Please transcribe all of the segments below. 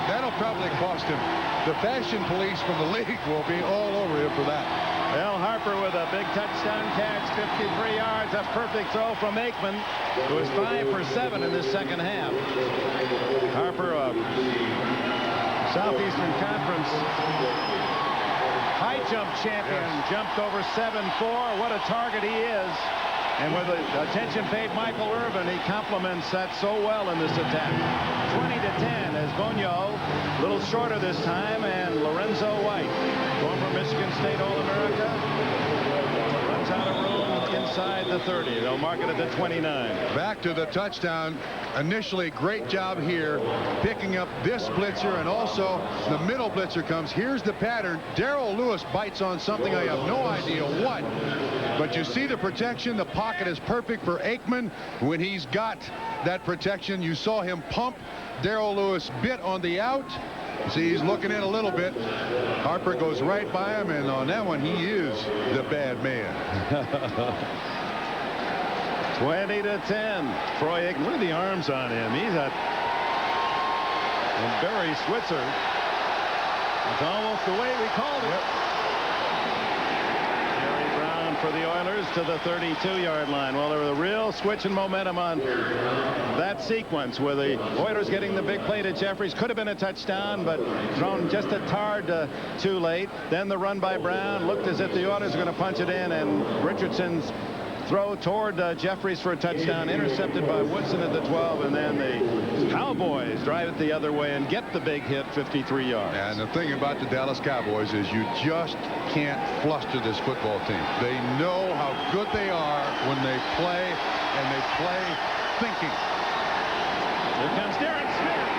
That'll probably cost him. The fashion police from the league will be all over him for that. Al Harper with a big touchdown catch, 53 yards, a perfect throw from Aikman, who was 5 for 7 in this second half. Harper, Southeastern Conference high jump champion, jumped over 7'4". What a target he is. And with attention paid Michael Irvin, he complements that so well in this attack. 20-10 as Boniol, a little shorter this time, and Lorenzo White, former Michigan State All-America, runs out of room inside the 30. They'll mark it at the 29. Back to the touchdown. Initially, great job here, picking up this blitzer, and also the middle blitzer comes. Here's the pattern. Darrell Lewis bites on something. I have no idea what. But you see the protection. The pocket is perfect for Aikman. When he's got that protection, you saw him pump. Darrell Lewis bit on the out. See, he's looking in a little bit. Harper goes right by him, and on that one, he is the bad man. 20-10. Troy Aikman. Look at the arms on him. He's a Barry Switzer. It's almost the way we called it. Jerry Brown for the Oilers to the 32-yard line. Well, there was a real switch in momentum on that sequence where the Oilers getting the big play to Jeffries. Could have been a touchdown, but thrown just a tard too late. Then the run by Brown looked as if the Oilers were going to punch it in, and Richardson's throw toward Jeffries for a touchdown, intercepted by Woodson at the 12, and then the Cowboys drive it the other way and get the big hit, 53 yards. And the thing about the Dallas Cowboys is you just can't fluster this football team. They know how good they are when they play, and they play thinking. Here comes Darren Smith.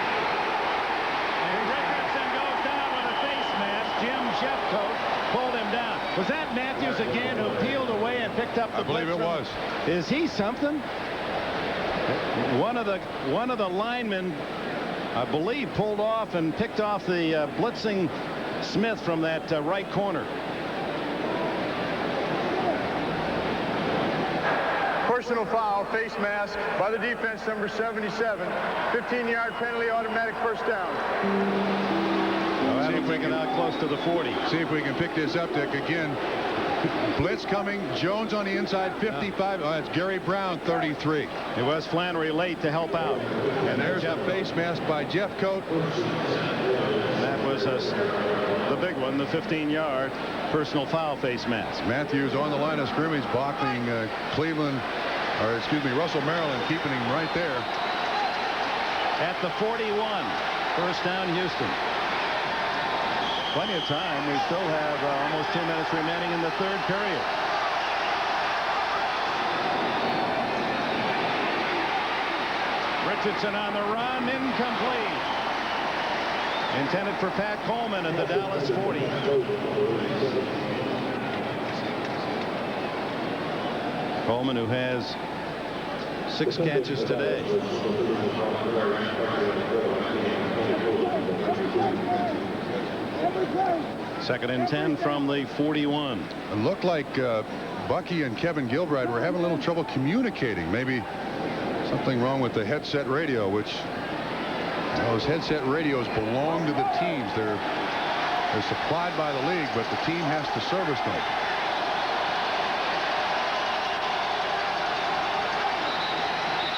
And Richardson goes down with a face mask. Jim Jeffcoat pulled him down. Was that Matthews again who peeled away and picked up the blitz? I believe it was. Is he something? One of the linemen, I believe, pulled off and picked off the blitzing Smith from that right corner. Personal foul, face mask by the defense, number 77. 15-yard penalty, automatic first down. That'll bring it out close to the 40. See if we can pick this up, Dick. Again, blitz coming. Jones on the inside, 55. Oh, that's Gary Brown, 33. It was Flannery late to help out. And there's a face mask by Jeffcoat. That was the big one, the 15-yard personal foul face mask. Matthews on the line of scrimmage, blocking Russell Maryland, keeping him right there. At the 41, first down, Houston. Plenty of time. We still have almost 2 minutes remaining in the third period. Richardson on the run, incomplete. Intended for Pat Coleman at the Dallas 40. Coleman, who has 6 catches today. Second and 10 from the 41. It looked like Bucky and Kevin Gilbride were having a little trouble communicating. Maybe something wrong with the headset radio, which those headset radios belong to the teams. They're supplied by the league, but the team has to service them.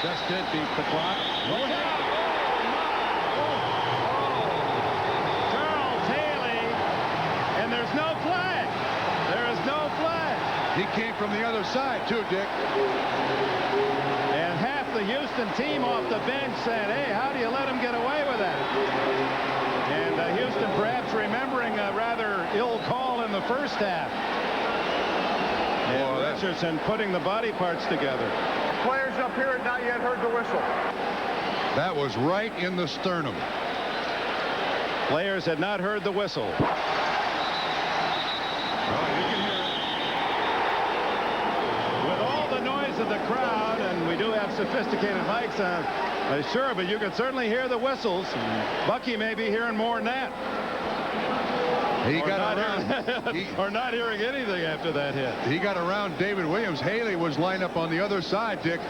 Just did beat the clock. Charles Haley, and there's no flag. There is no flag. He came from the other side too, Dick. And half the Houston team off the bench said, hey, how do you let him get away with that? And Houston perhaps remembering a rather ill call in the first half. And Richardson putting the body parts together. Players up here had not yet heard the whistle. That was right in the sternum. Players had not heard the whistle. Well, you can hear it. With all the noise of the crowd, and we do have sophisticated mics on, sure, but you can certainly hear the whistles. Bucky may be hearing more than that. He got around. Or not hearing anything after that hit. He got around David Williams. Haley was lined up on the other side, Dick.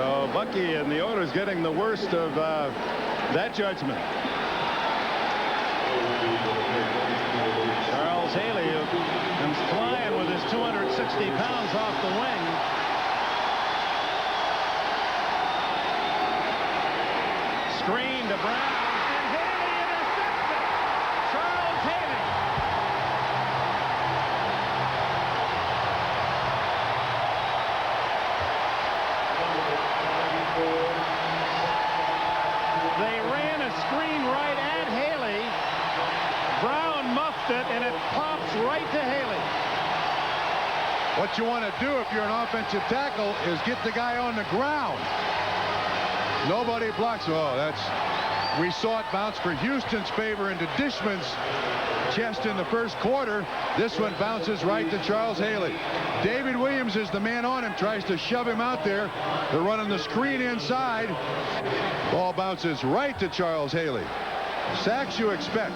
So Bucky and the Oilers getting the worst of that judgment. Charles Haley, who comes flying with his 260 pounds off the wing. Screen to Brown, and Haley intercepts it. Charles Haley. They ran a screen right at Haley. Brown muffed it, and it pops right to Haley. What you want to do if you're an offensive tackle is get the guy on the ground. Nobody blocks. Oh, we saw it bounce for Houston's favor into Dishman's chest in the first quarter. This one bounces right to Charles Haley. David Williams is the man on him, tries to shove him out there. They're running the screen inside. Ball bounces right to Charles Haley. Sacks you expect.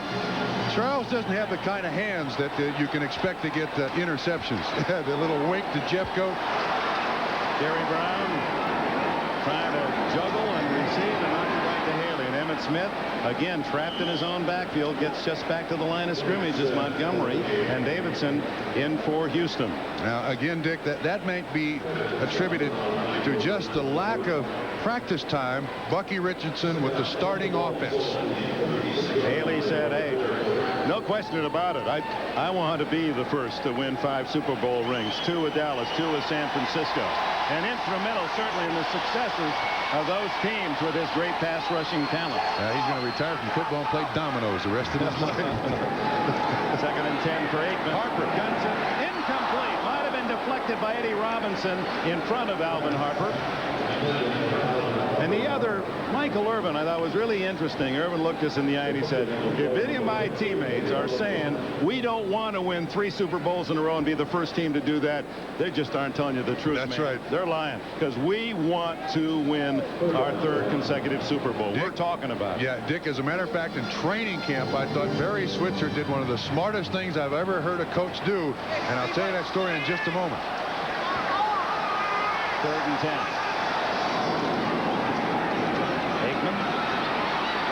Charles doesn't have the kind of hands that you can expect to get interceptions. The little wink to Jeffcoat. Gary Brown trying to juggle and receive and knock it right to Haley. And Emmitt Smith, again, trapped in his own backfield, gets just back to the line of scrimmage as Montgomery and Davidson in for Houston. Now, again, Dick, that might be attributed to just the lack of practice time. Bucky Richardson with the starting offense. Haley said, hey, no question about it. I want to be the first to win 5 Super Bowl rings. 2 with Dallas, 2 with San Francisco. And instrumental, certainly, in the successes of those teams with his great pass rushing talent. He's going to retire from football and play dominoes the rest of his life. 2nd and 10 for Aikman. Harper guns it. Incomplete. Might have been deflected by Eddie Robinson in front of Alvin Harper. And the other, Michael Irvin, I thought was really interesting. Irvin looked us in the eye and he said, if any of my teammates are saying we don't want to win 3 Super Bowls in a row and be the first team to do that, they just aren't telling you the truth. That's man. right. They're lying, because we want to win our 3rd consecutive Super Bowl. Dick, we're talking about it. Yeah, Dick, as a matter of fact, in training camp, I thought Barry Switzer did one of the smartest things I've ever heard a coach do, and I'll tell you that story in just a moment. 3rd and 10.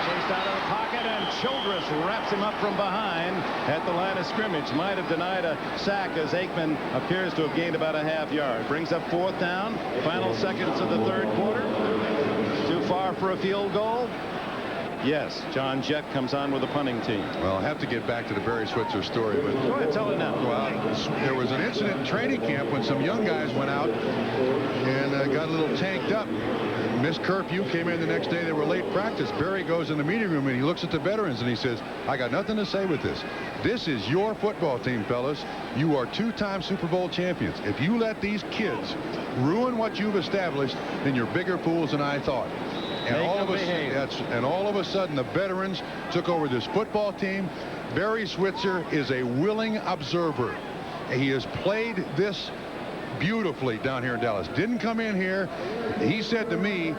Chased out of the pocket, and Childress wraps him up from behind at the line of scrimmage. Might have denied a sack as Aikman appears to have gained about a half yard. Brings up 4th down. Final seconds of the 3rd quarter. Too far for a field goal. Yes, John Jett comes on with the punting team. Well, I have to get back to the Barry Switzer story, but go ahead, tell it now. Well, there was an incident in training camp when some young guys went out and got a little tanked up. Missed curfew, came in the next day. They were late practice. Barry goes in the meeting room and he looks at the veterans and he says, I got nothing to say with this. This is your football team, fellas. You are 2-time Super Bowl champions. If you let these kids ruin what you've established, then you're bigger fools than I thought. And all of a sudden, the veterans took over this football team. Barry Switzer is a willing observer. He has played this beautifully down here in Dallas. Didn't come in here. He said to me,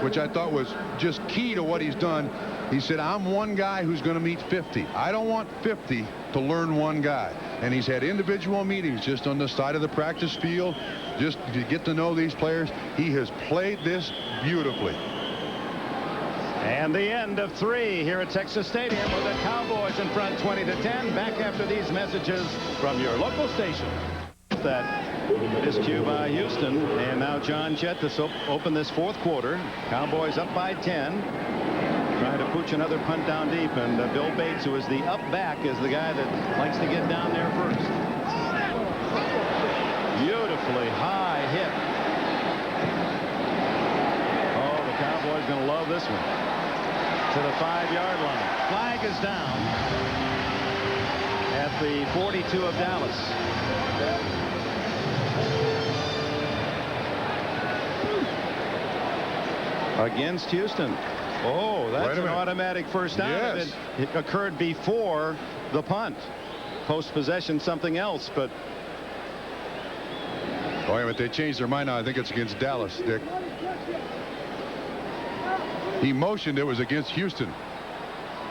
which I thought was just key to what he's done, he said, I'm one guy who's going to meet 50. I don't want 50 to learn one guy. And he's had individual meetings just on the side of the practice field, just to get to know these players. He has played this beautifully. And the end of 3 here at Texas Stadium with the Cowboys in front 20-10. Back after these messages from your local station. That miscue by Houston, and now John Jett to open this 4th quarter. Cowboys up by 10. Trying to pooch another punt down deep, and Bill Bates, who is the up back, is the guy that likes to get down there first. Beautifully high hit. Oh, the Cowboys going to love this one. To the 5-yard line. Flag is down at the 42 of Dallas. Against Houston. Oh, that's an automatic first down. Yes. It occurred before the punt. Post-possession, something else, but. Oh, wait a minute, they changed their mind now. I think it's against Dallas, Dick. He motioned it was against Houston.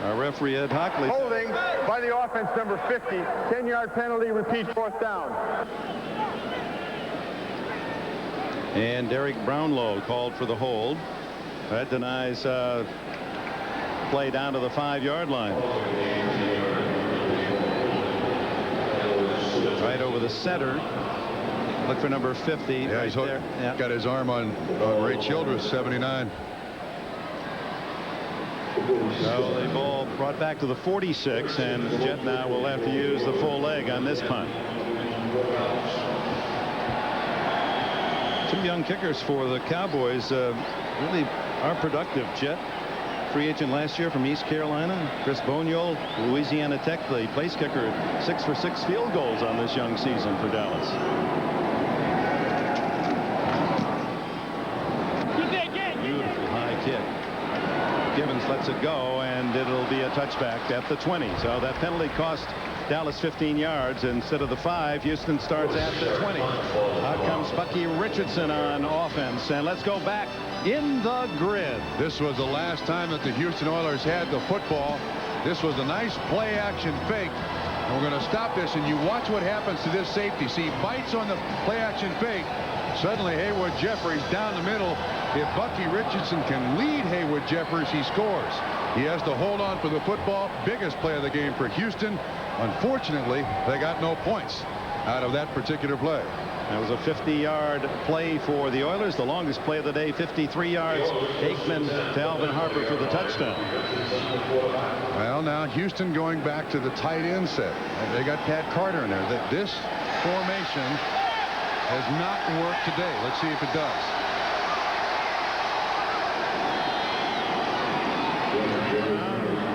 Our referee, Ed Hockley. Holding by the offense, number 50. 10-yard penalty, repeat 4th down. And Derek Brownlow called for the hold. That denies play down to the 5-yard line. Right over the center. Look for number 50. Yeah, right he's there. Yeah. Got his arm on Ray Childress, 79. So the ball brought back to the 46, and Jet now will have to use the full leg on this punt. Two young kickers for the Cowboys really are productive. Jet, free agent last year from East Carolina. Chris Boniol, Louisiana Tech, the place kicker, 6 for 6 field goals on this young season for Dallas. Beautiful high kick. Givens lets it go, and it'll be a touchback at the 20. So that penalty cost Dallas 15 yards instead of the 5. Houston starts at the 20. Out comes Bucky Richardson on offense, and let's go back in the grid. This was the last time that the Houston Oilers had the football. This was a nice play action fake. And we're going to stop this, and you watch what happens to this safety. See, he bites on the play action fake. Suddenly Haywood Jeffries down the middle. If Bucky Richardson can lead Haywood Jeffries, he scores. He has to hold on for the football. Biggest play of the game for Houston. Unfortunately, they got no points out of that particular play. That was a 50-yard play for the Oilers. The longest play of the day, 53 yards. Aikman to Alvin Harper for the touchdown. Well, now Houston going back to the tight end set. They got Pat Carter in there. This formation has not worked today. Let's see if it does.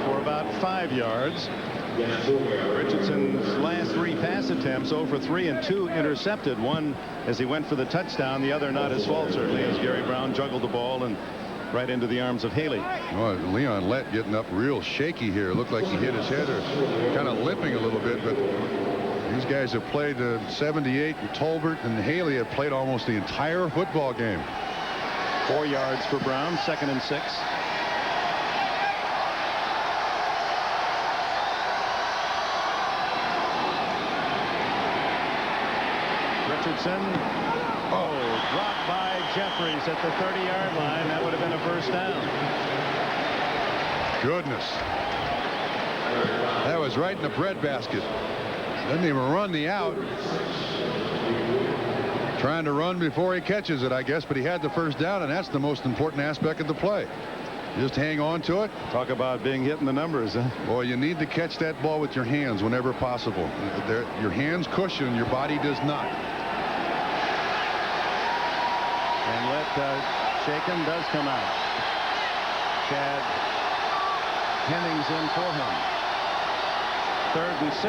For about 5 yards. Richardson's last 3 pass attempts, 0 for 3 and 2 intercepted. One as he went for the touchdown, the other not his fault, certainly, as Gary Brown juggled the ball and right into the arms of Haley. Oh, Leon Lett getting up real shaky here. Looked like he hit his head or kind of limping a little bit, but these guys have played 78, and Tolbert and Haley have played almost the entire football game. 4 yards for Brown, 2nd and 6. Richardson. Oh, dropped by Jeffries at the 30-yard line. That would have been a first down. Goodness. That was right in the breadbasket. Doesn't even run the out. Trying to run before he catches it, I guess, but he had the first down, and that's the most important aspect of the play. Just hang on to it. Talk about being hit in the numbers, huh? Boy, you need to catch that ball with your hands whenever possible. Your hands cushion, your body does not. And Shaken does come out. Chad Hennings in for him. 3rd and 6.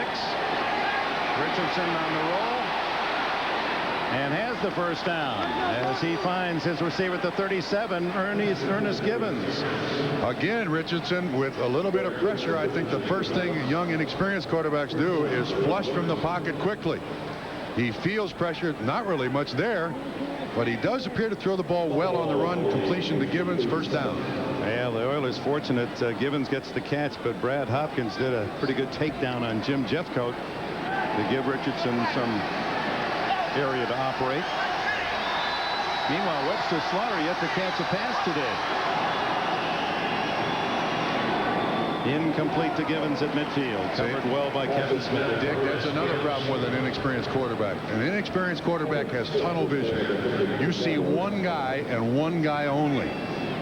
Richardson on the roll. And has the first down as he finds his receiver at the 37, Ernest Gibbons. Again, Richardson with a little bit of pressure. I think the first thing young, inexperienced quarterbacks do is flush from the pocket quickly. He feels pressure, not really much there, but he does appear to throw the ball well on the run. Completion to Gibbons, first down. Yeah, the Oilers fortunate. Gibbons gets the catch, but Brad Hopkins did a pretty good takedown on Jim Jeffcoat to give Richardson some area to operate. Meanwhile, Webster Slaughter yet to catch a pass today. Incomplete to Gibbons at midfield. Covered well by Kevin Smith. Dick, that's another problem with an inexperienced quarterback. An inexperienced quarterback has tunnel vision. You see one guy and one guy only.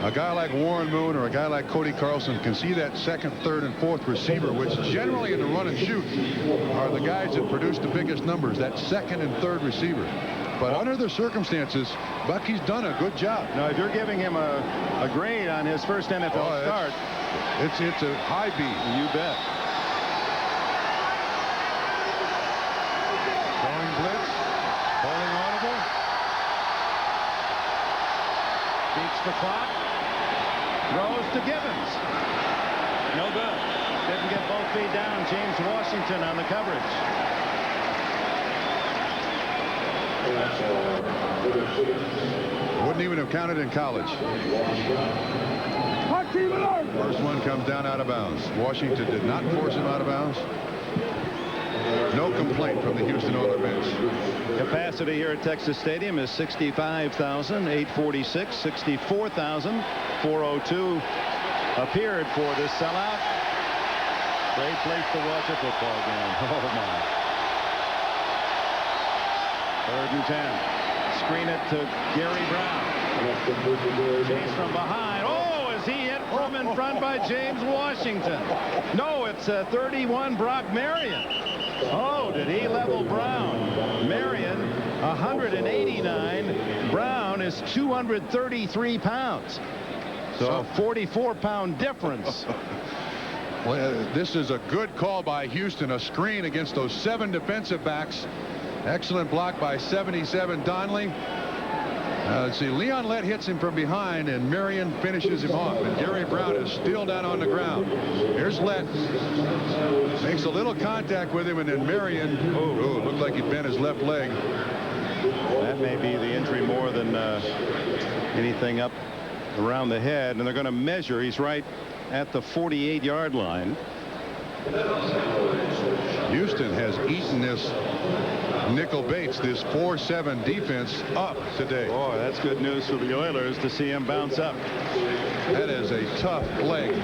A guy like Warren Moon or a guy like Cody Carlson can see that 2nd, 3rd, and 4th receiver, which generally in the run and shoot are the guys that produce the biggest numbers, that 2nd and 3rd receiver. But under the circumstances, Bucky's done a good job. Now, if you're giving him a grade on his first NFL start, it's a high B. You bet. Going blitz, holding audible. Beats the clock. Throws to Gibbons. No good. Didn't get both feet down. James Washington on the coverage. Wouldn't even have counted in college. First one comes down out of bounds. Washington did not force him out of bounds. No complaint from the Houston Oilers bench. Capacity here at Texas Stadium is 65,846. 64,402 appeared for this sellout. Great place to watch a football game. Oh my. 3rd and 10. Screen it to Gary Brown. Chase from behind. Oh, is he hit from in front by James Washington? No, it's 31 Brock Marion. Oh, did he level Brown? Marion 189. Brown is 233 pounds. So a 44-pound difference. Well, this is a good call by Houston. A screen against those 7 defensive backs. Excellent block by 77 Donnelly. Let's see, Leon Lett hits him from behind, and Marion finishes him off. And Gary Brown is still down on the ground. Here's Lett. Makes a little contact with him, and then Marion, looked like he bent his left leg. That may be the injury more than anything up around the head. And they're going to measure. He's right at the 48-yard line. Houston has eaten this nickel Bates, this 4-7 defense, up today. Boy, that's good news for the Oilers to see him bounce up. That is a tough leg.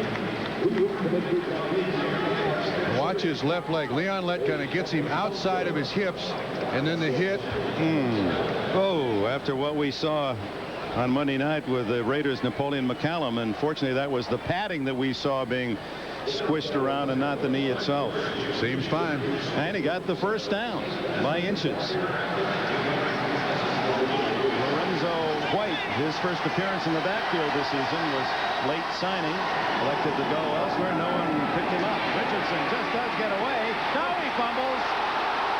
Watch his left leg. Leon Lett kind of gets him outside of his hips, and then the hit. Oh, after what we saw on Monday night with the Raiders' Napoleon McCallum, unfortunately that was the padding that we saw being squished around and not the knee itself. Seems fine. And he got the first down by inches. Lorenzo White, his first appearance in the backfield this season, was late signing. Elected to go elsewhere. No one picked him up. Richardson just does get away. Now he fumbles.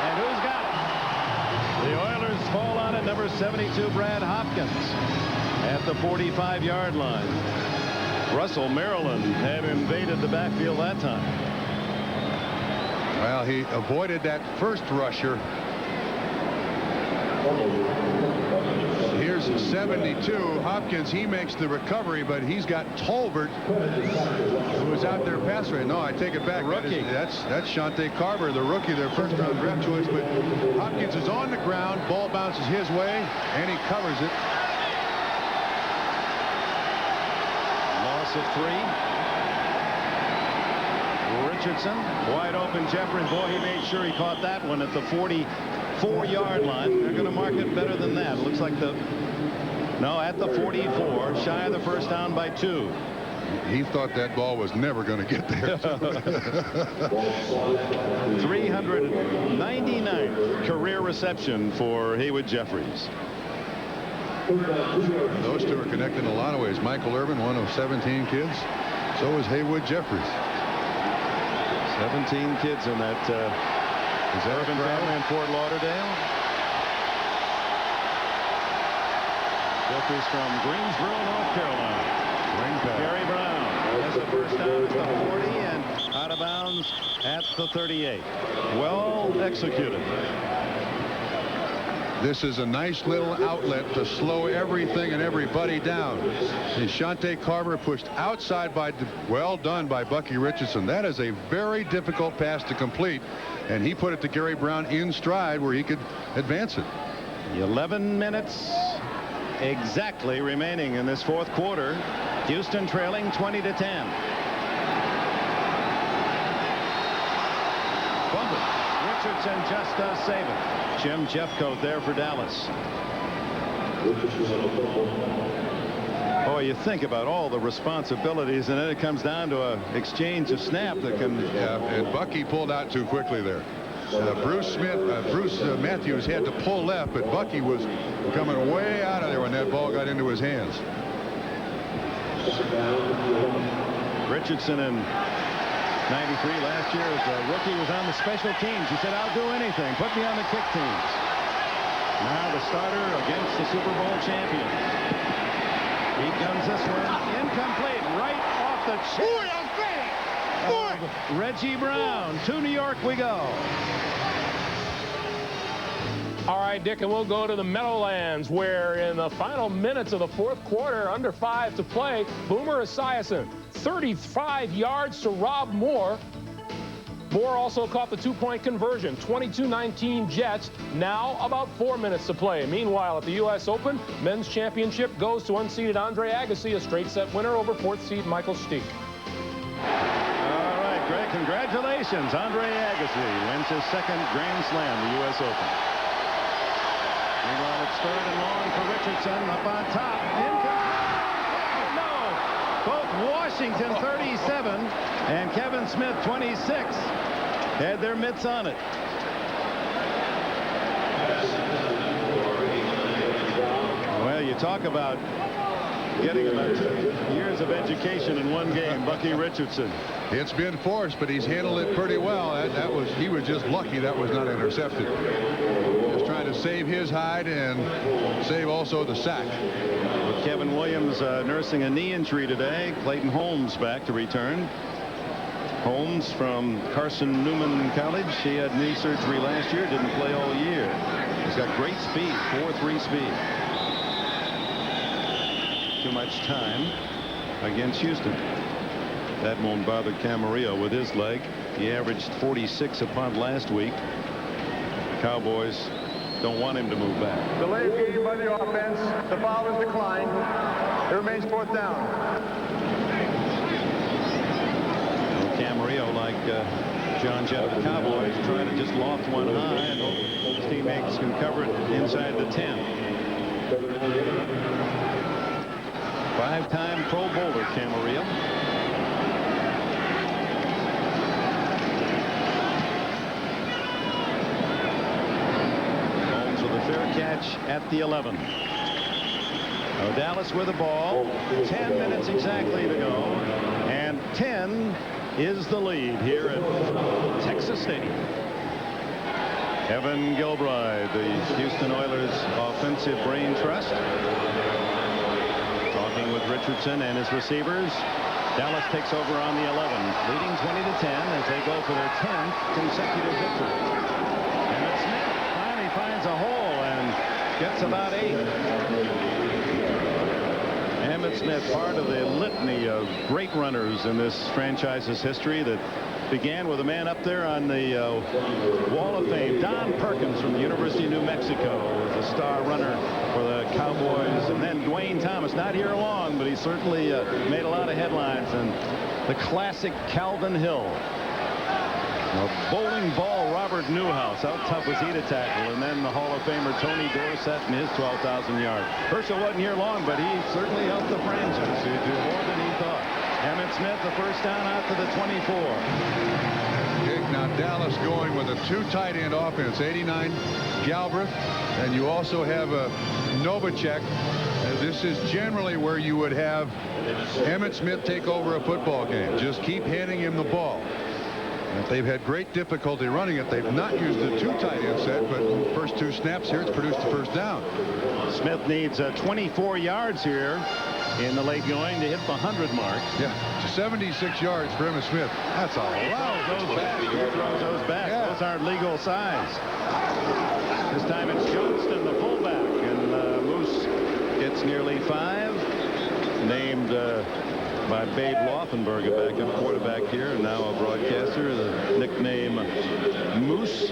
And who's got it? The Oilers fall on it. Number 72, Brad Hopkins, at the 45-yard line. Russell, Maryland, had invaded the backfield that time. Well, he avoided that first rusher. Here's 72. Hopkins, he makes the recovery, but he's got Tolbert, who was out there pass rate. No, I take it back. Rookie. That's Shante Carver, the rookie, their first-round draft choice. But Hopkins is on the ground. Ball bounces his way, and he covers it. Loss of 3. Richardson, wide open Jeffries. Boy, he made sure he caught that one at the 44-yard line. They're going to mark it better than that. It looks like at the 44, shy of the first down by 2. He thought that ball was never going to get there. 399th career reception for Haywood Jeffries. Those two are connected in a lot of ways. Michael Irvin, one of 17 kids. So is Haywood Jeffries. 17 kids in that Irvin family in Fort Lauderdale. Jeffries from Greensboro, North Carolina. Gary Brown has the first down at the 40 and out of bounds at the 38. Well executed. This is a nice little outlet to slow everything and everybody down. And Shante Carver pushed outside by, well done by Bucky Richardson. That is a very difficult pass to complete. And he put it to Gary Brown in stride where he could advance it. 11 minutes exactly remaining in this fourth quarter. Houston trailing 20-10. Fumble. Richardson just does save it. Jim Jeffcoat there for Dallas. Boy, you think about all the responsibilities, and then it comes down to an exchange of snap that can. Yeah, and Bucky pulled out too quickly there. Bruce Matthews had to pull left, but Bucky was coming way out of there when that ball got into his hands. Richardson in 93 last year as a rookie was on the special teams. He said, I'll do anything. Put me on the kick teams. Now the starter against the Super Bowl champion. He guns this one incomplete right off the chin. Reggie Brown. To New York we go. All right, Dick, and we'll go to the Meadowlands, where in the final minutes of the fourth quarter, under 5 to play, Boomer Esiason, 35 yards to Rob Moore. Bohr also caught the two-point conversion. 22-19 Jets. Now about 4 minutes to play. Meanwhile, at the U.S. Open, men's championship goes to unseeded Andre Agassi, a straight set winner over 4th seed Michael Stich. All right, Greg, congratulations. Andre Agassi wins his second Grand Slam, the U.S. Open. Meanwhile, it's third and long for Richardson up on top. No! Both Washington 37 and Kevin Smith 26 had their mitts on it. Well, you talk about getting about 2 years of education in one game, Bucky Richardson. It's been forced, but he's handled it pretty well. He was just lucky that was not intercepted. Just trying to save his hide and save also the sack. With Kevin Williams nursing a knee injury today, Clayton Holmes back to return. Holmes from Carson Newman College. He had knee surgery last year, didn't play all year. He's got great speed, 4.3 speed. Too much time against Houston. That won't bother Camarillo with his leg. He averaged 46 a punt last week. Cowboys don't want him to move back. Delay of game by the offense. The foul is declined. It remains 4th down. Camarillo, like John Jett of the Cowboys, trying to just loft one high and hope his teammates can cover it inside the 10. 5-time Pro Bowler, Camarillo. Holmes with a fair catch at the 11. Now Dallas with the ball. 10 minutes exactly to go. And 10 is the lead here at Texas Stadium. Evan Gilbride, the Houston Oilers offensive brain trust, talking with Richardson and his receivers. Dallas takes over on the 11, leading 20-10 as they go for their 10th consecutive victory. Emmitt Smith finally finds a hole and gets about 8. Emmitt Smith, part of the litany of great runners in this franchise's history that began with a man up there on the Wall of Fame. Don Perkins from the University of New Mexico was a star runner for the Cowboys. And then Dwayne Thomas, not here long, but he certainly made a lot of headlines. And the classic Calvin Hill. A bowling ball Robert Newhouse. How tough was he to tackle? And then the Hall of Famer Tony Dorsett and his 12,000 yards. Herschel wasn't here long, but he certainly helped the franchise. He did more than he thought. Emmitt Smith, the first down out to the 24. Okay, now Dallas going with a 2 tight end offense. 89 Galbraith, and you also have a Novacek. This is generally where you would have Emmitt Smith take over a football game. Just keep handing him the ball. And they've had great difficulty running it. They've not used the 2 tight end set, but the first 2 snaps here, it's produced the first down. Smith needs 24 yards here in the late going to hit the 100 mark. Yeah, 76 yards for Emmitt Smith. That's a lot. He throws those back. Yeah. Those aren't legal size. This time it's Johnston, the fullback, and Moose gets nearly 5. Named by Babe Laufenberg, a backup quarterback here, and now a broadcaster. The nickname Moose.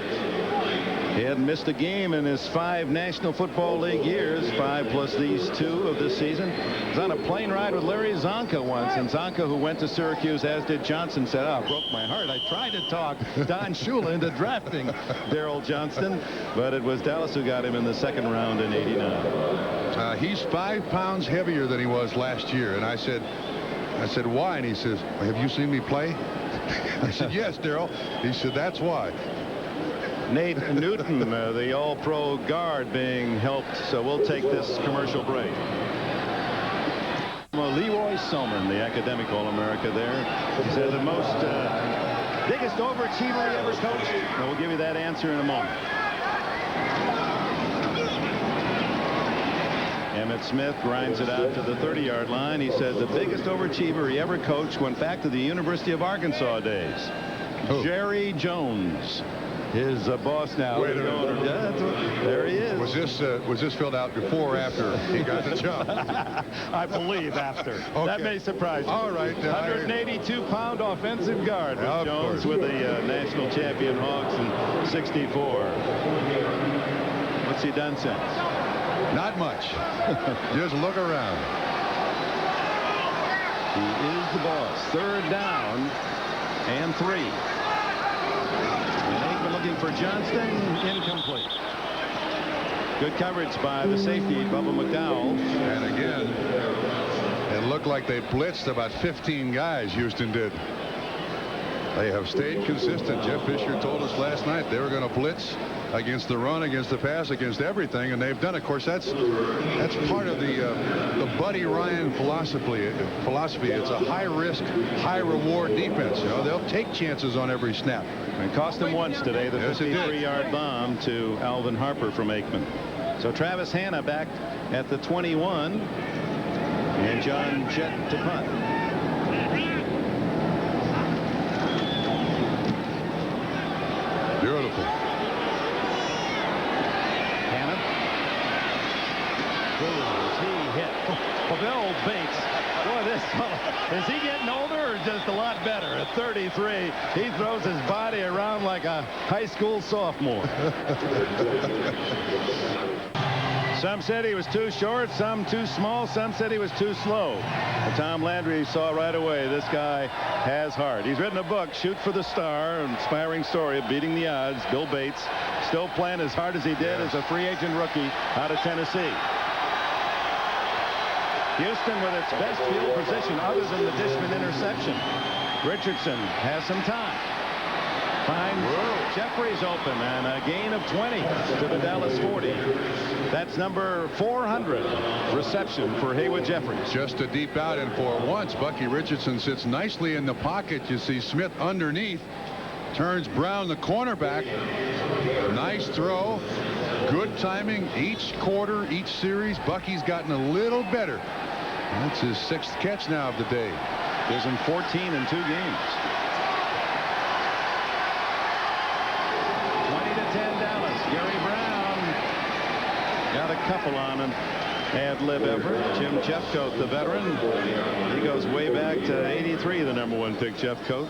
He hadn't missed a game in his 5 National Football League years, 5 plus these 2 of this season. He was on a plane ride with Larry Zonka once, and Zonka, who went to Syracuse, as did Johnson, said, "Oh, broke my heart. I tried to talk Don Shula into drafting Daryl Johnston, but it was Dallas who got him in the 2nd round in '89. He's 5 pounds heavier than he was last year, and I said, why? And he says, have you seen me play? I said, yes, Daryl. He said, that's why. Nate Newton, the all-pro guard, being helped, so we'll take this commercial break. Well, Leroy Selman, the academic All-America there. He said the most biggest overachiever he ever coached. And we'll give you that answer in a moment. Emmitt Smith grinds it out to the 30-yard line. He said the biggest overachiever he ever coached went back to the University of Arkansas days. Oh. Jerry Jones. his boss now. Wait a minute. Yeah, there he is. Was this filled out before or after he got the job? I believe after. Okay. That may surprise you. All right. 182-pound offensive guard with Jones with the national champion Hawks in '64. What's he done since? Not much. Just look around. He is the boss. 3rd down and 3. And Aikman looking for Johnston. Incomplete. Good coverage by the safety, Bubba McDowell. And again, it looked like they blitzed about 15 guys, Houston did. They have stayed consistent. Jeff Fisher told us last night they were going to blitz against the run, against the pass, against everything, and they've done it. Of course, that's part of the Buddy Ryan philosophy. It's a high-risk, high-reward defense. You know, they'll take chances on every snap. And cost them once today, the 53-yard bomb to Alvin Harper from Aikman. So Travis Hanna back at the 21, and John Jett to punt. Beautiful. Hanna. Ooh, is he hit? Bill Bates. Boy, this fellow, is he getting older or just a lot better? At 33, he throws his body around like a high school sophomore. Some said he was too short, some too small, some said he was too slow. But Tom Landry saw right away this guy has heart. He's written a book, Shoot for the Star, an inspiring story of beating the odds. Bill Bates still playing as hard as he did as a free agent rookie out of Tennessee. Houston with its best field position other than the Dishman interception. Richardson has some time. Finds Jeffries open and a gain of 20 to the Dallas 40. That's number 400 reception for Haywood Jeffries. Just a deep out, and for once Bucky Richardson sits nicely in the pocket. You see Smith underneath, turns Brown the cornerback. Nice throw, good timing. Each quarter, each series, Bucky's gotten a little better. That's his 6th catch now of the day. Gives him 14 in 2 games. 20-10 Dallas. Gary Brown got a couple on an ad-lib effort. Jim Jeffcoat, the veteran. He goes way back to '83, the #1 pick, Jeffcoat.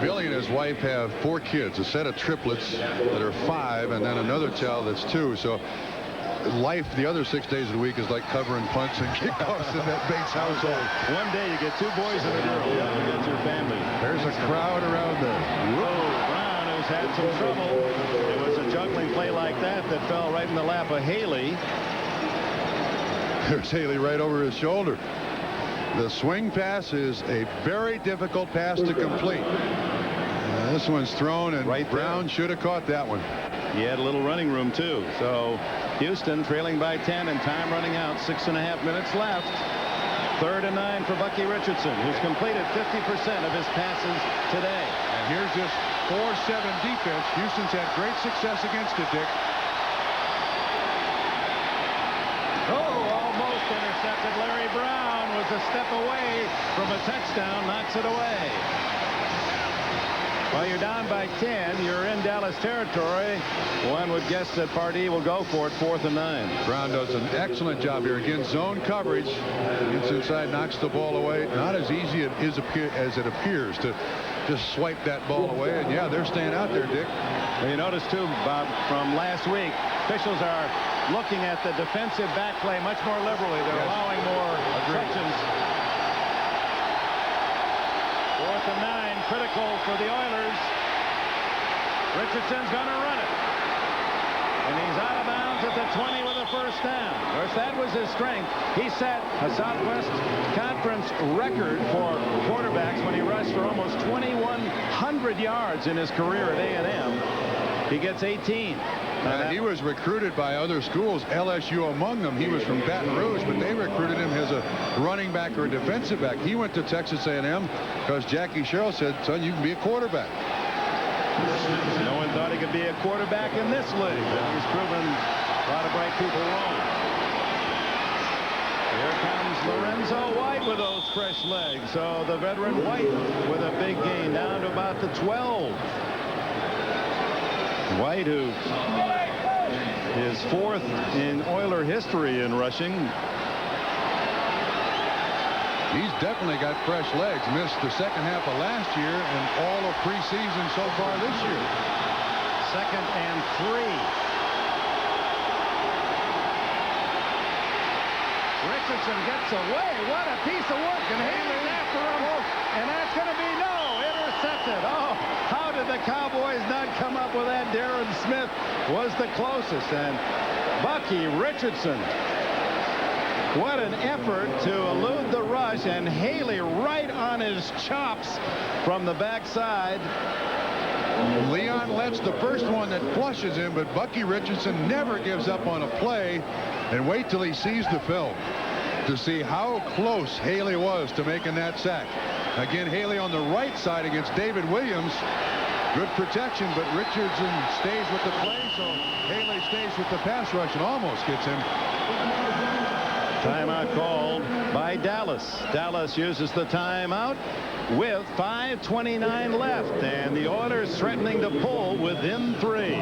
Billy and his wife have 4 kids, a set of triplets that are 5, and then another child that's 2. So life the other 6 days of the week is like covering punts and kickoffs in that Bates household. One day you get 2 boys and a girl. You have to get your family. There's a crowd around there. Whoa, Brown, who's had some trouble. It was a juggling play like that fell right in the lap of Haley. There's Haley right over his shoulder. The swing pass is a very difficult pass to complete. This one's thrown, and right Brown should have caught that one. He had a little running room too. So Houston trailing by 10 and time running out. 6.5 minutes left. 3rd and 9 for Bucky Richardson, who's completed 50% of his passes today. And here's this 4-7 defense. Houston's had great success against it, Dick. Oh, almost intercepted. Larry Brown was a step away from a touchdown, knocks it away. Well, you're down by 10. You're in Dallas territory. One would guess that Pardee will go for it, 4th and 9. Brown does an excellent job here. Again, zone coverage. Gets inside, knocks the ball away. Not as easy as it appears to just swipe that ball away. And yeah, they're staying out there, Dick. Well, you notice too, Bob, from last week, officials are looking at the defensive back play much more liberally. They're allowing more touches. 4th and 9, critical for the Oilers. Richardson's going to run it. And he's out of bounds at the 20 with a 1st down. Of course, that was his strength. He set a Southwest Conference record for quarterbacks when he rushed for almost 2,100 yards in his career at A&M. He gets 18. And he was recruited by other schools, LSU among them. He was from Baton Rouge, but they recruited him as a running back or a defensive back. He went to Texas A&M because Jackie Sherrill said, son, you can be a quarterback. No one thought he could be a quarterback in this league. He's proven a lot of bright people wrong. Here comes Lorenzo White with those fresh legs. So the veteran White with a big gain down to about the 12. White, who is 4th in Oiler history in rushing. He's definitely got fresh legs. Missed the second half of last year and all of preseason so far this year. 2nd and 3. Richardson gets away. What a piece of work. And Haley's after him. And that's going to be intercepted. Oh, how did the Cowboys not come up with that? Darren Smith was the closest. And Bucky Richardson. What an effort to elude the rush, and Haley right on his chops from the backside. Leon lets the first one that flushes him, but Bucky Richardson never gives up on a play. And wait till he sees the film to see how close Haley was to making that sack. Again, Haley on the right side against David Williams. Good protection, but Richardson stays with the play, so Haley stays with the pass rush and almost gets him. Timeout called by Dallas. Dallas uses the timeout with 5:29 left, and the Oilers threatening to pull within 3.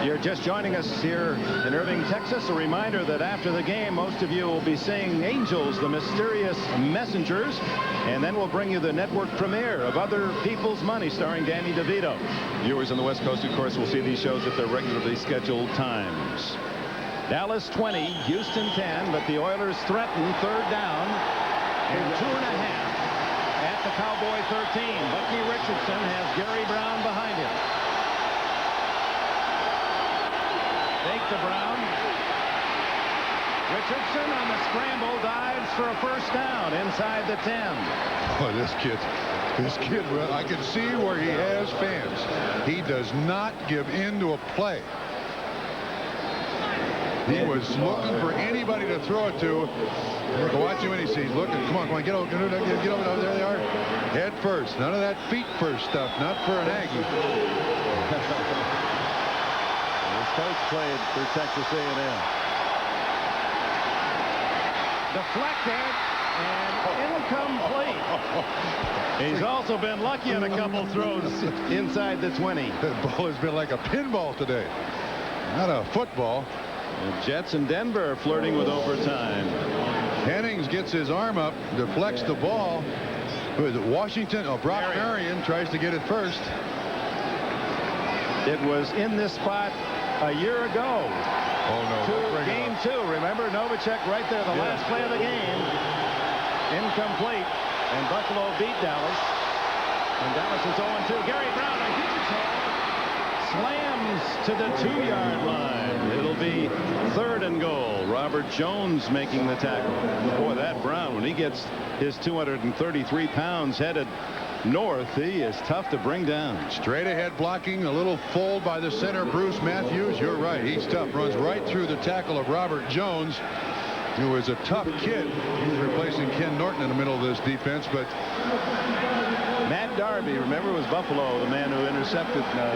You're just joining us here in Irving, Texas. A reminder that after the game, most of you will be seeing Angels, the Mysterious Messengers, and then we'll bring you the network premiere of Other People's Money starring Danny DeVito. Viewers on the West Coast, of course, will see these shows at their regularly scheduled times. Dallas 20, Houston 10, but the Oilers threaten 3rd down and 2.5 at the Cowboy 13. Bucky Richardson has Gary Brown behind him. Fake to Brown. Richardson on the scramble dives for a 1st down inside the 10. Oh, this kid, well, I can see where he has fans. He does not give in to a play. He was looking for anybody to throw it to. Watch him when he sees. Look, come on, get over, get over. There they are. Head first. None of that feet first stuff. Not for an Aggie. His coach played for Texas A&M. Deflected and incomplete. He's also been lucky on a couple throws inside the 20. That ball has been like a pinball today. Not a football. The Jets and Denver flirting with overtime. Hennings gets his arm up, deflects the ball. Who is it? Washington? Oh, Brock Marion tries to get it first. It was in this spot a year ago. Oh, no. Game 2. Remember, Novacek right there, the last play of the game. Incomplete. And Buffalo beat Dallas. And Dallas is 0-2. Gary Brown, a huge hit. Slams to the 2-yard line. It'll be 3rd and goal. Robert Jones making the tackle. Boy, that Brown, when he gets his 233 pounds headed north, he is tough to bring down. Straight ahead blocking, a little fold by the center, Bruce Matthews. You're right, he's tough. Runs right through the tackle of Robert Jones, who is a tough kid. He's replacing Ken Norton in the middle of this defense, but Matt Darby, remember, was Buffalo, the man who intercepted Matt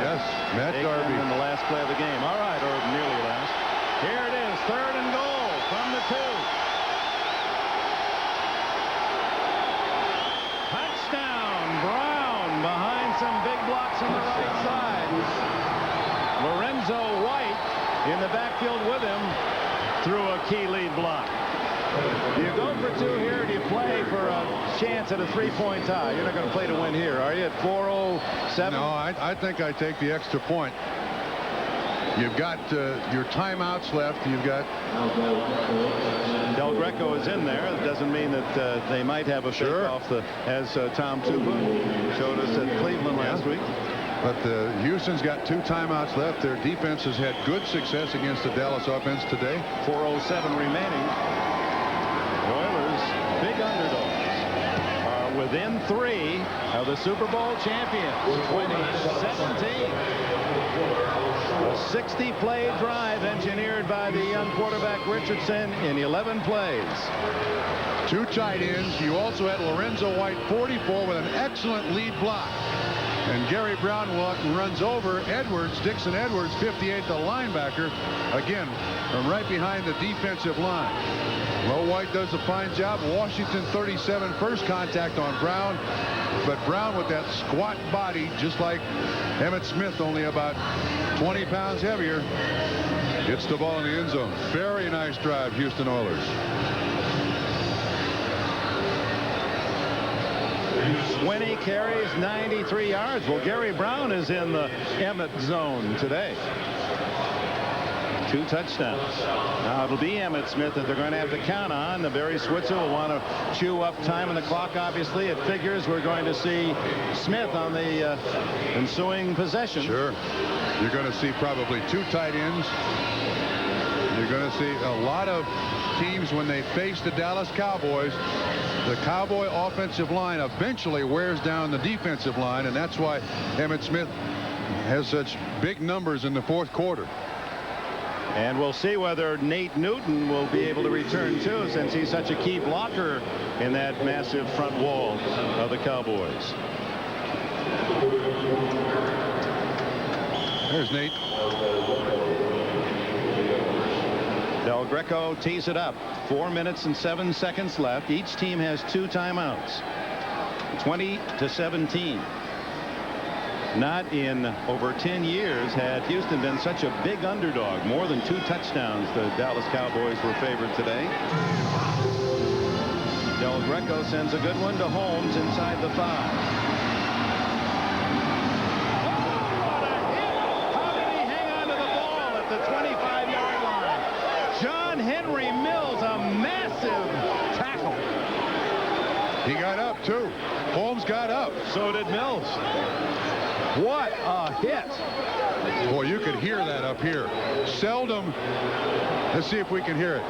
Aikman Darby in the last play of the game. All right, or nearly last. Here it is, 3rd and goal from the 2. Touchdown, Brown behind some big blocks on the right side. Lorenzo White in the backfield with him through a key lead block. Do you go for 2 here? Do you play for a chance at a 3-point tie? You're not going to play to win here, are you, at 4:07? No, I think I take the extra point. You've got your timeouts left. You've got Del Greco is in there. It doesn't mean that they might have a fake off as Tom Tupa showed us at Cleveland last week. But Houston's got 2 timeouts left. Their defense has had good success against the Dallas offense today. 4:07 remaining. The Oilers, big underdogs, are within 3 of the Super Bowl champions. 2017. A 60-play drive engineered by the young quarterback Richardson in 11 plays. 2 tight ends. You also had Lorenzo White, 44, with an excellent lead block. And Gary Brown runs over Edwards, Dixon Edwards, 58, the linebacker, again, from right behind the defensive line. Low White does a fine job. Washington 37, first contact on Brown. But Brown with that squat body, just like Emmitt Smith, only about 20 pounds heavier, gets the ball in the end zone. Very nice drive, Houston Oilers. 20 carries, 93 yards. Well, Gary Brown is in the Emmitt zone today. 2 touchdowns. Now it'll be Emmitt Smith that they're going to have to count on. The Barry Switzer will want to chew up time on the clock. Obviously, it figures we're going to see Smith on the ensuing possession. Sure. You're going to see probably 2 tight ends. You're going to see a lot of teams when they face the Dallas Cowboys. The Cowboy offensive line eventually wears down the defensive line, and that's why Emmitt Smith has such big numbers in the 4th quarter. And we'll see whether Nate Newton will be able to return too, since he's such a key blocker in that massive front wall of the Cowboys. There's Nate. Del Greco tees it up. 4 minutes and 7 seconds left. Each team has 2 timeouts. 20-17. Not in over 10 years had Houston been such a big underdog. More than 2 touchdowns. The Dallas Cowboys were favored today. Del Greco sends a good one to Holmes inside the 5. What a hit! How did he hang on to the ball at the 25-yard line? John Henry Mills, a massive tackle. He got up too. Holmes got up. So did Mills. What a hit. Boy, you could hear that up here. Seldom. Let's see if we can hear it.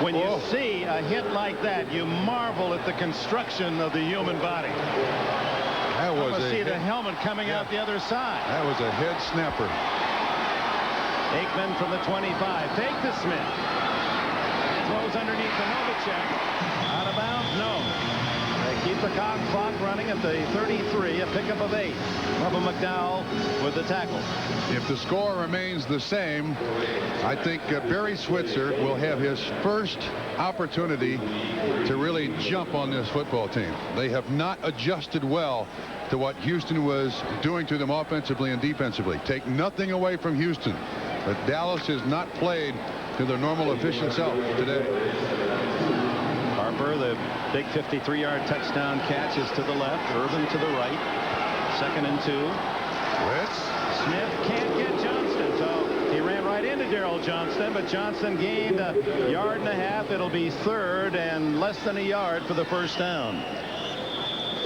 When you see a hit like that, you marvel at the construction of the human body. That was see the helmet coming out the other side. That was a head snapper. Aikman from the 25. Fake to Smith. Throws underneath the Novacek. Out of bounds? No. They keep the clock running at the 33. A pickup of 8. Bubba McDowell with the tackle. If the score remains the same, I think Barry Switzer will have his first opportunity to really jump on this football team. They have not adjusted well to what Houston was doing to them offensively and defensively. Take nothing away from Houston, but Dallas has not played to their normal efficient self today. Harper, the big 53-yard touchdown catch, is to the left. Irvin to the right. 2nd and 2. Blitz. Smith can't get Johnston, so he ran right into Darrell Johnston, but Johnston gained a 1.5 yards. It'll be 3rd and less than a yard for the first down.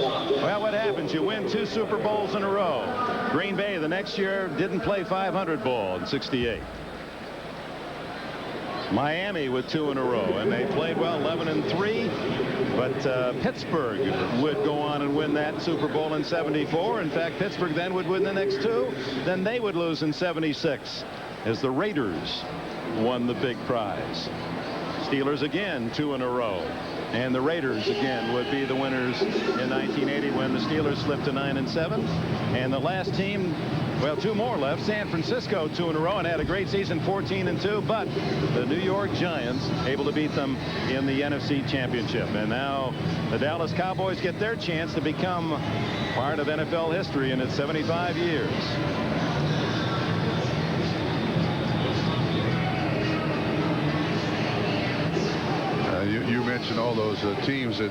Well, what happens? You win 2 Super Bowls in a row. Green Bay the next year didn't play 500 ball in '68. Miami with 2 in a row, and they played well, 11-3. But Pittsburgh would go on and win that Super Bowl in '74. In fact, Pittsburgh then would win the next 2. Then they would lose in '76 as the Raiders won the big prize. Steelers again 2 in a row. And the Raiders again would be the winners in 1980 when the Steelers slipped to 9-7. And the last team, well, 2 more left. San Francisco 2 in a row and had a great season, 14-2. But the New York Giants able to beat them in the NFC Championship. And now the Dallas Cowboys get their chance to become part of NFL history in its 75 years. You mentioned all those teams that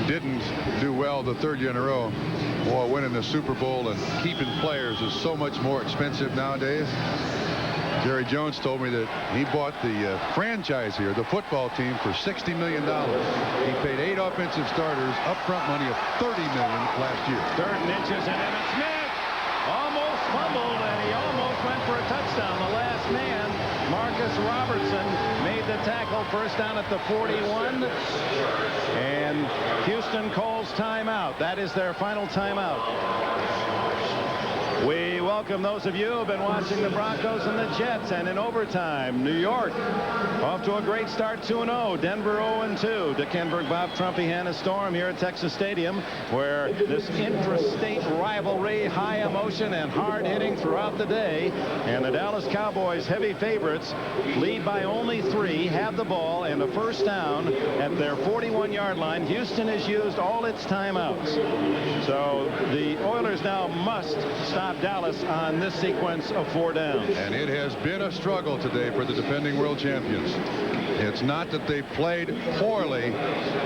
didn't do well the 3rd year in a row. Boy, winning the Super Bowl and keeping players is so much more expensive nowadays. Jerry Jones told me that he bought the franchise here, the football team, for $60 million. He paid 8 offensive starters upfront money of $30 million last year. 3rd and inches, and Emmitt Smith almost fumbled, and he almost went for a touchdown. The last man, Marcus Robertson, made the tackle. First down at the 41. And Houston calls timeout. That is their final timeout. We will welcome those of you who have been watching the Broncos and the Jets. And in overtime, New York off to a great start, 2-0. Denver 0-2. Dick Enberg, Bob Trumpy, Hannah Storm here at Texas Stadium, where this intrastate rivalry, high emotion and hard hitting throughout the day. And the Dallas Cowboys, heavy favorites, lead by only 3, have the ball and a first down at their 41-yard line. Houston has used all its timeouts. So the Oilers now must stop Dallas on this sequence of 4 downs. And it has been a struggle today for the defending world champions. It's not that they played poorly,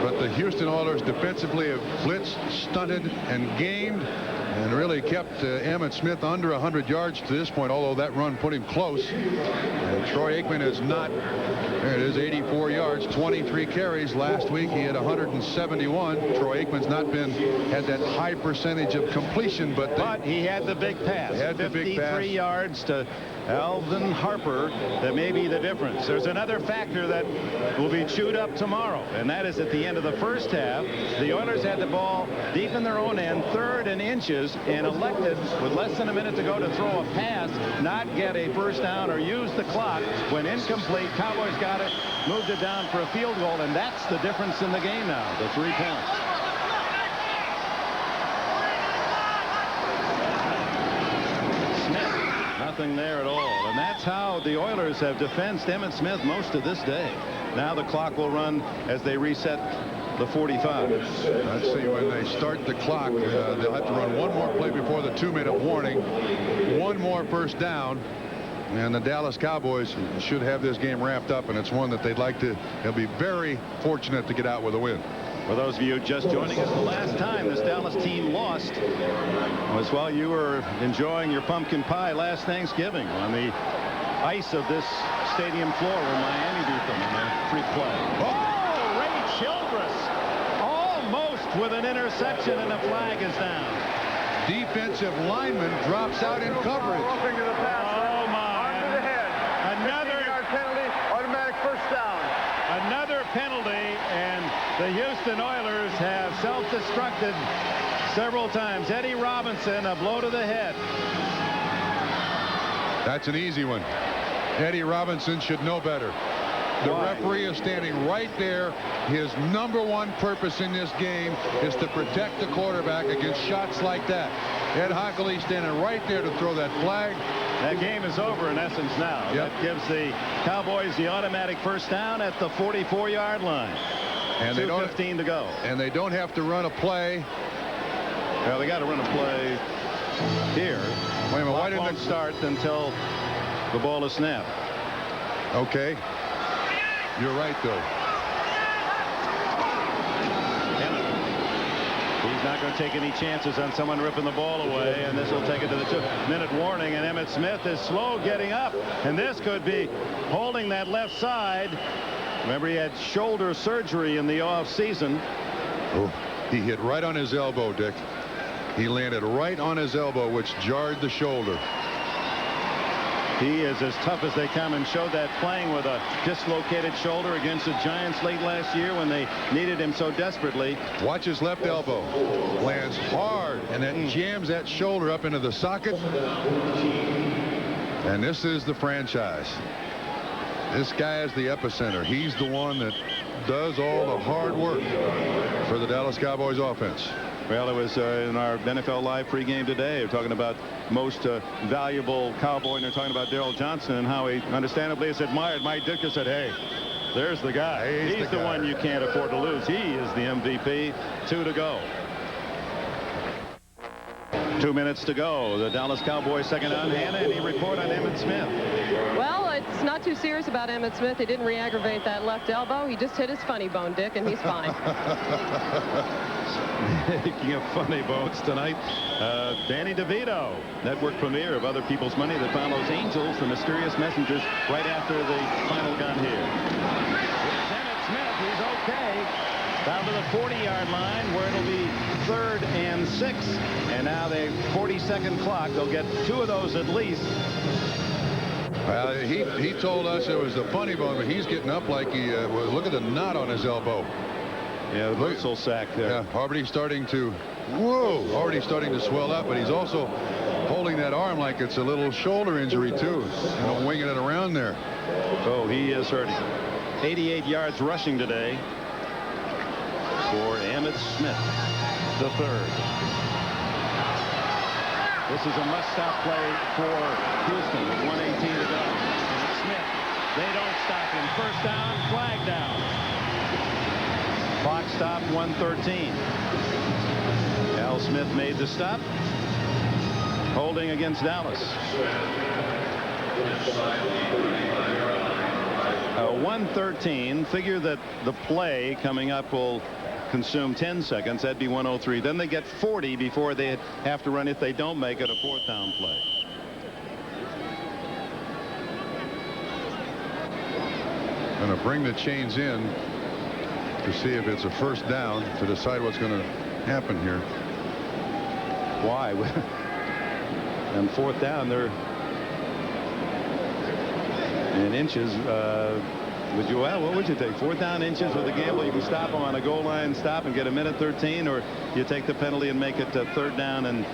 but the Houston Oilers defensively have blitzed, stunted, and gamed, and really kept Emmitt Smith under 100 yards to this point, although that run put him close. And Troy Aikman is not. There it is, 84 yards, 23 carries. Last week he had 171. Troy Aikman's not had that high percentage of completion, but he had the big pass. 53 yards to Alvin Harper. That may be the difference. There's another factor that will be chewed up tomorrow, and that is at the end of the first half, the Oilers had the ball deep in their own end, 3rd and inches, and elected with less than a minute to go to throw a pass, not get a first down or use the clock. When incomplete, Cowboys got it, moved it down for a field goal, and that's the difference in the game now, the 3 points. Nothing there at all, and that's how the Oilers have defensed Emmitt Smith most of this day. Now the clock will run as they reset the 45. Let's see, when they start the clock, they'll have to run one more play before the 2-minute warning, one more first down, and the Dallas Cowboys should have this game wrapped up, and it's one that they'd like to. They'll be very fortunate to get out with a win. For those of you just joining us, the last time this Dallas team lost was while you were enjoying your pumpkin pie last Thanksgiving on the ice of this stadium floor where Miami beat them in a free play. Oh, Ray Childress almost with an interception, and the flag is down. Defensive lineman drops out in coverage. Roughing to the pass. Oh, my. Arm to the head. Another 15-yard penalty, automatic first down. Another penalty, and the Houston Oilers have self-destructed several times. Eddie Robinson, a blow to the head. That's an easy one. Eddie Robinson should know better. The referee is standing right there. His #1 purpose in this game is to protect the quarterback against shots like that. Ed Hockley standing right there to throw that flag. That game is over in essence now. Yep. That gives the Cowboys the automatic first down at the 44-yard line. And 2:15 to go. And they don't have to run a play. Well, they got to run a play here. Wait a minute, why didn't it start until the ball is snapped? Okay. You're right, though. He's not going to take any chances on someone ripping the ball away, and this will take it to the 2-minute warning, and Emmitt Smith is slow getting up, and this could be holding that left side. Remember, he had shoulder surgery in the off season. Oh, he hit right on his elbow, Dick. He landed right on his elbow, which jarred the shoulder. He is as tough as they come, and showed that playing with a dislocated shoulder against the Giants late last year when they needed him so desperately. Watch his left elbow. Lands hard, and then jams that shoulder up into the socket. And this is the franchise. This guy is the epicenter. He's the one that does all the hard work for the Dallas Cowboys offense. Well, it was in our NFL Live pregame today. We're talking about most valuable Cowboy, and they're talking about Daryl Johnson and how he understandably is admired. Mike Ditka said, hey, there's the guy. He's the one you can't afford to lose. He is the MVP. 2 to go. 2 minutes to go. The Dallas Cowboys second down. Hannah, any report on Emmitt Smith? Well, it's not too serious about Emmitt Smith. He didn't re-aggravate that left elbow. He just hit his funny bone, Dick, and he's fine. Speaking of funny bones tonight, Danny DeVito, network premiere of Other People's Money that follows Angels, the Mysterious Messengers, right after the final gun here. Here's Emmitt Smith. He's okay. Down to the 40-yard line where it'll be 3rd and 6. And now the 40-second clock. They'll get 2 of those at least. Well, he told us it was the funny bone, but he's getting up like he was. Look at the knot on his elbow. Yeah, the Bursell sack there. Yeah, already starting to swell up, but he's also holding that arm like it's a little shoulder injury, too. Winging it around there. Oh, he is hurting. 88 yards rushing today for Emmitt Smith, the third. This is a must-stop play for Houston with 1:18 to go. Smith, they don't stop him. First down, flag down. Clock stop, 1:13. Al Smith made the stop. Holding against Dallas. 1:13. Figure that the play coming up will consume 10 seconds. That'd be 1:03. Then they get 40 before they have to run, if they don't make it, a fourth down play. Going to bring the chains in to see if it's a first down to decide what's going to happen here. Why? And fourth down, they're in inches. What would you take? Fourth down, inches with a gamble. You can stop them on a goal line stop and get a minute 13, or you take the penalty and make it third down and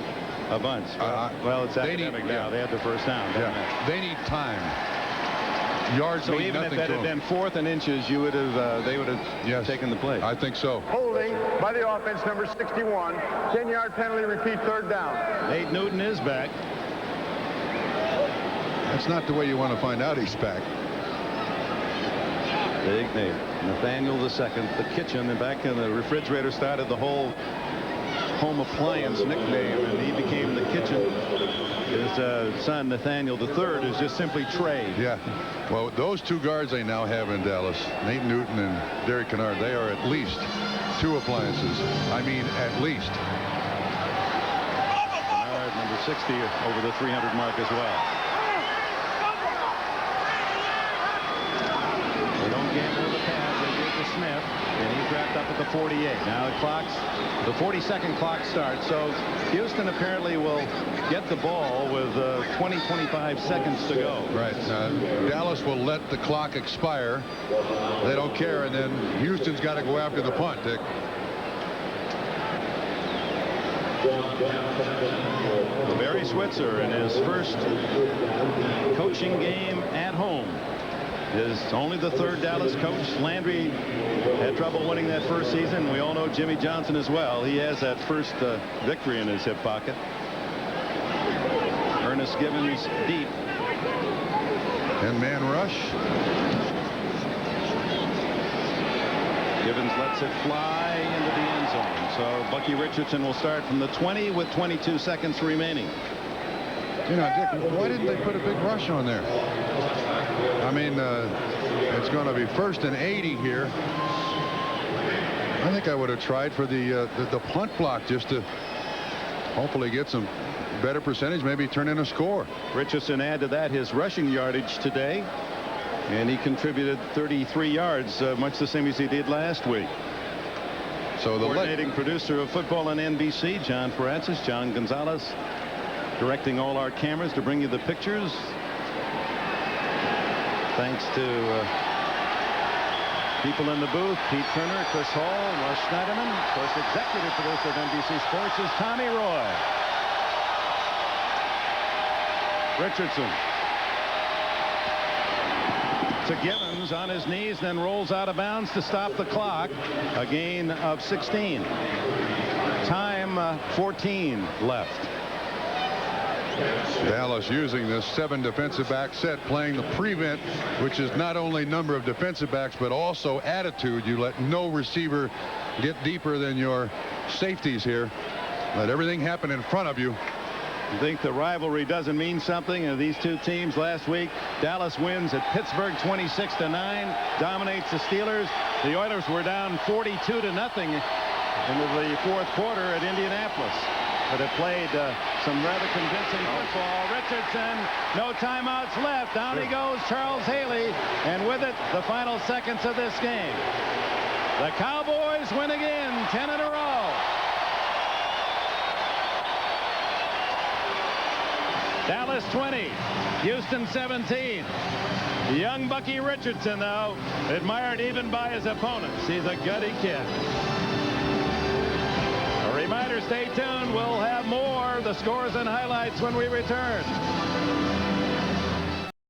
a bunch. Well, it's academic now. They had the first down. Yeah. They need time. Yards. So even if that had been fourth and inches, you would have. They would have taken the play. I think so. Holding by the offense, number 61. 10-yard penalty. Repeat, third down. Nate Newton is back. That's not the way you want to find out he's back. Big name. Nathaniel II, the kitchen, and back in the refrigerator started the whole home appliance nickname, and he became the kitchen. His son, Nathaniel III, is just simply Trey. Yeah. Well, those two guards they now have in Dallas, Nate Newton and Derek Kennard, they are at least two appliances. I mean, at least. Kennard, number 60, over the 300 mark as well. They don't gamble with the pass. They give to Smith, and he's wrapped up at the 48. Now the 40-second clock starts. So Houston apparently will get the ball with 20-25 seconds to go. Right. Dallas will let the clock expire. They don't care, and then Houston's got to go after the punt, Dick. Barry Switzer in his first coaching game at home is only the third Dallas coach. Landry had trouble winning that first season. We all know Jimmy Johnson as well. He has that first victory in his hip pocket. Ernest Givens deep. 10-man rush. Givens lets it fly into the end zone. So Bucky Richardson will start from the 20 with 22 seconds remaining. You know, Dick, why didn't they put a big rush on there? I mean, it's going to be 1st and 80 here. I think I would have tried for the punt block just to hopefully get some better percentage, maybe turn in a score. Richardson added to that his rushing yardage today, and he contributed 33 yards, much the same as he did last week. So the coordinating producer of football on NBC, John Francis, John Gonzalez, directing all our cameras to bring you the pictures. Thanks to people in the booth, Pete Turner, Chris Hall, and Russ Schneiderman. Of course, executive producer of NBC Sports is Tommy Roy. Richardson to Givens on his knees, then rolls out of bounds to stop the clock. A gain of 16. Time 14 left. Dallas using this 7 defensive back set, playing the prevent, which is not only number of defensive backs but also attitude. You let no receiver get deeper than your safeties here. Let everything happen in front of you. You think the rivalry doesn't mean something? These two teams last week, Dallas wins at Pittsburgh 26-9, dominates the Steelers. The Oilers were down 42-0 into the fourth quarter at Indianapolis. But it played some rather convincing football. Richardson, no timeouts left. Down he goes, Charles Haley, and with it, the final seconds of this game. The Cowboys win again, 10 in a row. Dallas 20, Houston 17. Young Bucky Richardson, though, admired even by his opponents. He's a gutty kid. A reminder, stay tuned. We'll have more. The scores and highlights when we return.